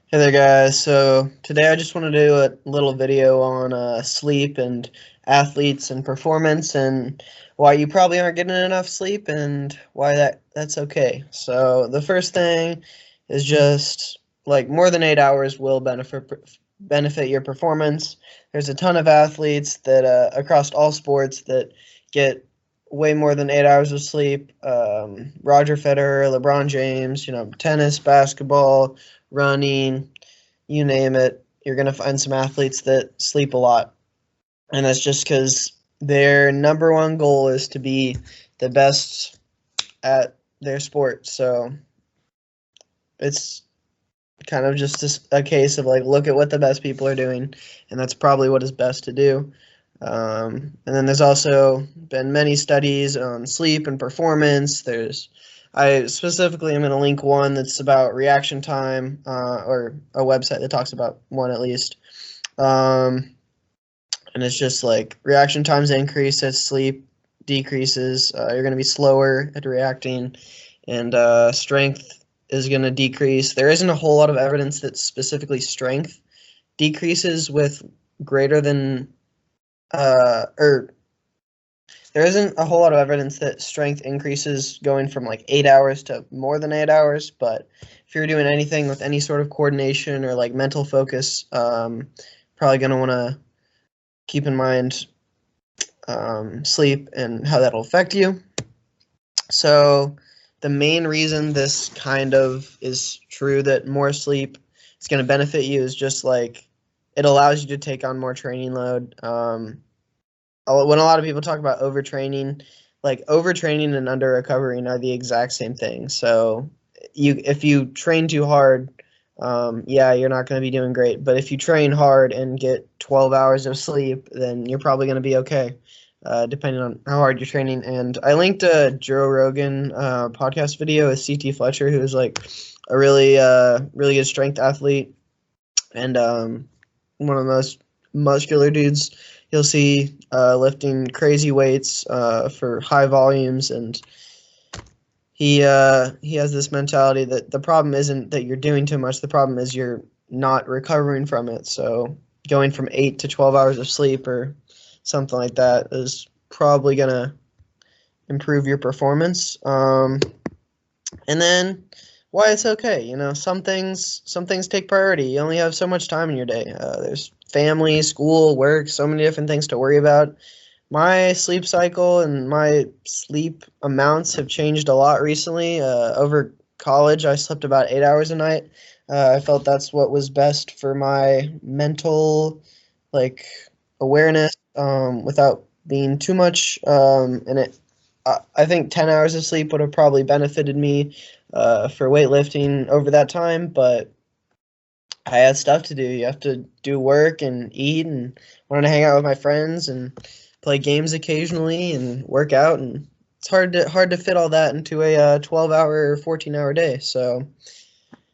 Hey there, guys. So today I just want to do a little video on sleep and athletes and performance and why you probably aren't getting enough sleep and why that's okay. So the first thing is just like more than 8 hours will benefit your performance. There's a ton of athletes that across all sports that get way more than 8 hours of sleep. Roger Federer, LeBron James, tennis, basketball, running, you name it, you're going to find some athletes that sleep a lot. And that's just because their number one goal is to be the best at their sport. So it's kind of just a case of like, look at what the best people are doing, and that's probably what is best to do. And then there's also been many studies on sleep and performance. I specifically am going to link one that's about reaction time, or a website that talks about one at least. Um, and it's just like reaction times increase as sleep decreases. You're going to be slower at reacting, and strength is going to decrease. There isn't a whole lot of evidence that specifically strength decreases with greater than or there isn't a whole lot of evidence that strength increases going from like 8 hours to more than 8 hours. But if you're doing anything with any sort of coordination or like mental focus, probably going to want to keep in mind sleep and how that'll affect you. So the main reason this kind of is true that more sleep is going to benefit you is just like it allows you to take on more training load. When a lot of people talk about overtraining, like overtraining and under recovering are the exact same thing. So if you train too hard, yeah, you're not going to be doing great. But if you train hard and get 12 hours of sleep, then you're probably going to be okay, depending on how hard you're training. And I linked a Joe Rogan podcast video with CT Fletcher, who is like a really good strength athlete and one of the most muscular dudes you'll see, lifting crazy weights for high volumes. And he has this mentality that the problem isn't that you're doing too much, the problem is you're not recovering from it. So going from 8 to 12 hours of sleep or something like that is probably going to improve your performance. And then why it's okay. Some things take priority. You only have so much time in your day. There's family, school, work, so many different things to worry about. My sleep cycle and my sleep amounts have changed a lot recently. Over college, I slept about 8 hours a night. I felt that's what was best for my mental, like, awareness, without being too much. And I think 10 hours of sleep would have probably benefited me for weightlifting over that time, but I had stuff to do. You have to do work and eat and want to hang out with my friends and play games occasionally and work out, and it's hard to fit all that into a 12-hour or 14-hour day. So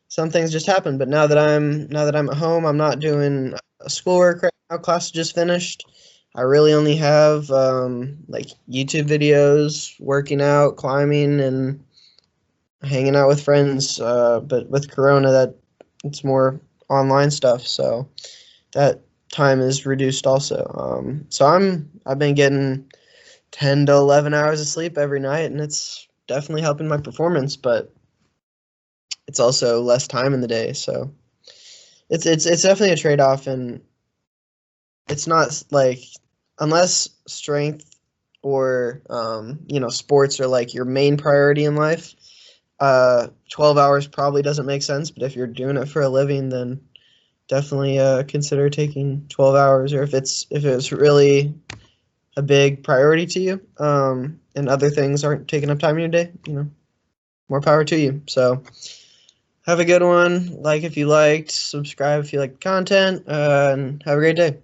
some things just happen. But now that I'm at home, I'm not doing schoolwork right now. Class just finished. I really only have like YouTube videos, working out, climbing, and hanging out with friends. But with Corona, that it's more online stuff, so that time is reduced also. So I've been getting 10 to 11 hours of sleep every night, and it's definitely helping my performance. But it's also less time in the day, so it's definitely a trade off, and it's not like unless strength or sports are like your main priority in life. 12 hours probably doesn't make sense, but if you're doing it for a living, then definitely consider taking 12 hours, or if it's really a big priority to you, and other things aren't taking up time in your day, more power to you. So have a good one. Like if you liked, subscribe if you like the content, and have a great day.